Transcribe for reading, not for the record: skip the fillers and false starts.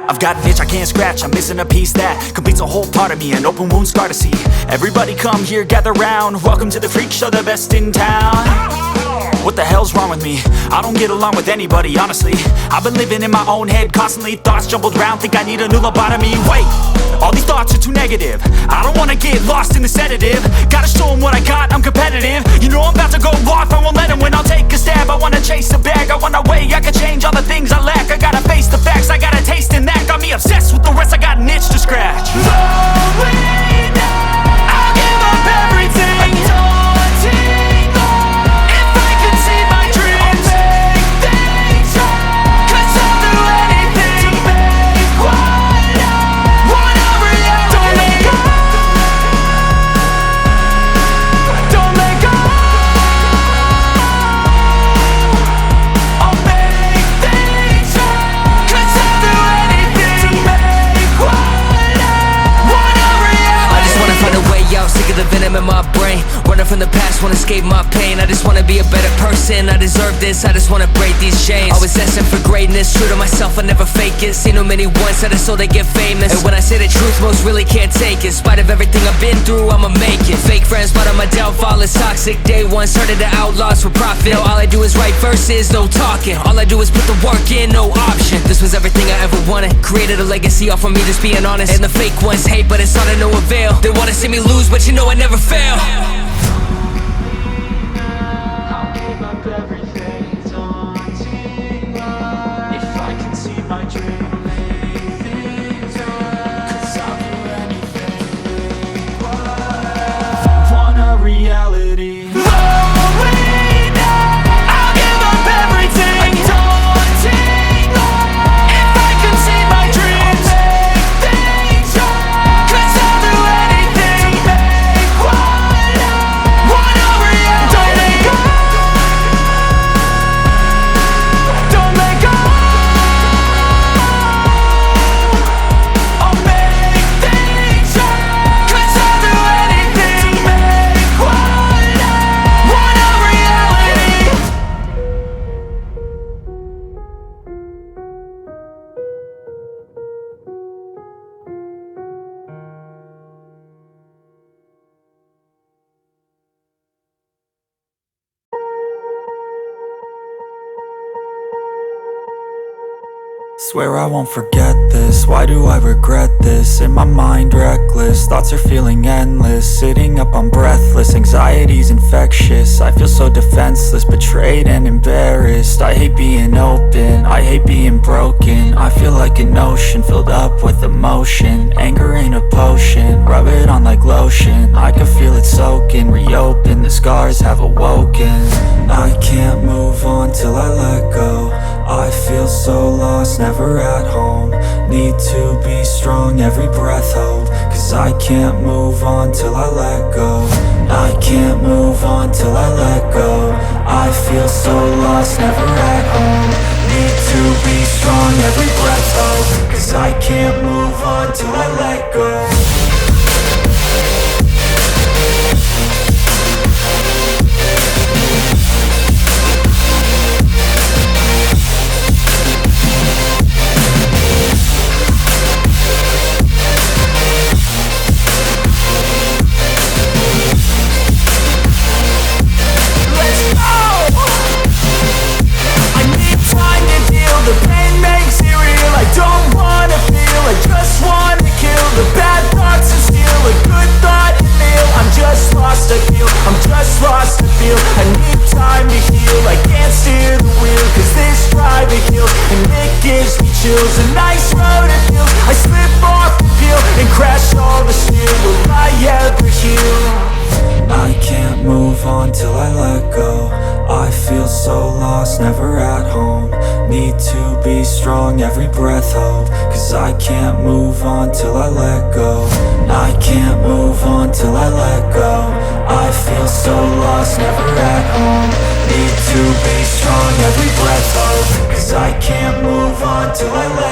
I've got an itch I can't scratch, I'm missing a piece that completes a whole part of me, an open wound scar to see. Everybody come here, gather round, welcome to the freak show, the best in town. What the hell's wrong with me? I don't get along with anybody, honestly. I've been living in my own head constantly, thoughts jumbled round, think I need a new lobotomy. Wait, all these thoughts are too negative, I don't wanna get lost in the sedative. Gotta show them what I got, I'm competitive. You know I'm about to go off, I won't let them win. I'll take a stab, I wanna chase a bag, I wanna weigh, I can change all the things I lack. I gotta face the facts, I got a taste in that. Got me obsessed with the rest, I got an itch to scratch. Lonely now, I'll give up everything. Daunting though, if I could see my dreams, I'll make things right. 'Cause I'll do anything to make what I want a reality. Don't let go, I'll make things right. 'Cause I'll do anything to make what I want a reality. I just wanna find a way out, sick of the venom in my brain. Running from the past, wanna escape my pain. I just wanna be a better person, I deserve this. I just wanna break these chains. Always asking for greatness, true to myself, I never fake it. Seen too many once that I so they get famous. And when I say the truth, most really can't take it. In spite of everything I've been through, I'ma make it. Fake friends, but on my downfall is toxic. Day one, started to outlaws for profit. Now all I do is write verses, no talking. All I do is put the work in, no option. This was everything I ever wanted. Created a legacy off of me, just being honest. And the fake ones hate, but it's all to no avail. They wanna see me lose, but you know I never fail. I'll give up everything, daunting love. If I can see my dream, make things right. 'Cause I'll do anything to make what I want a reality. Lonely now, I'll give up everything. Daunting love. If I can see my dreams, I'll make things right. 'Cause I'll do anything to make what I want a reality. Don't let go, don't let go, I'll make things right. 'Cause I'll do anything to make what I want a reality. Swear I won't forget this, why do I regret this? In my mind reckless, thoughts are feeling endless. Sitting up I'm breathless, anxiety's infectious. I feel so defenseless, betrayed and embarrassed. I hate being open, I hate being broken. I feel like an ocean filled up with emotion. Anger ain't a potion, rub it on like lotion. I can feel it soaking, reopen, the scars have awoken. I can't move on till I let go. I feel so lost, never at home. Need to be strong, every breath hold. 'Cause I can't move on till I let go. I can't move on till I let go. I feel so lost, never at home. Need to be strong, every breath hold. 'Cause I can't move on till I let go. The pain makes it real, I don't wanna feel, I just wanna kill the bad thoughts and steal a good thought and meal. I'm just lost, I feel, I'm just lost, I feel. I need time to heal, I can't steer the wheel. 'Cause this drive it kills, and it gives me chills. A nice road it feels, I slip off the peel and crash all the steel. Will I ever heal? I can't move on till I let go. I feel so lost, never at home. Need to be strong, every breath hold. 'Cause I can't move on till I let go. I can't move on till I let go. I feel so lost, never at home. Need to be strong, every breath hold. 'Cause I can't move on till I let go.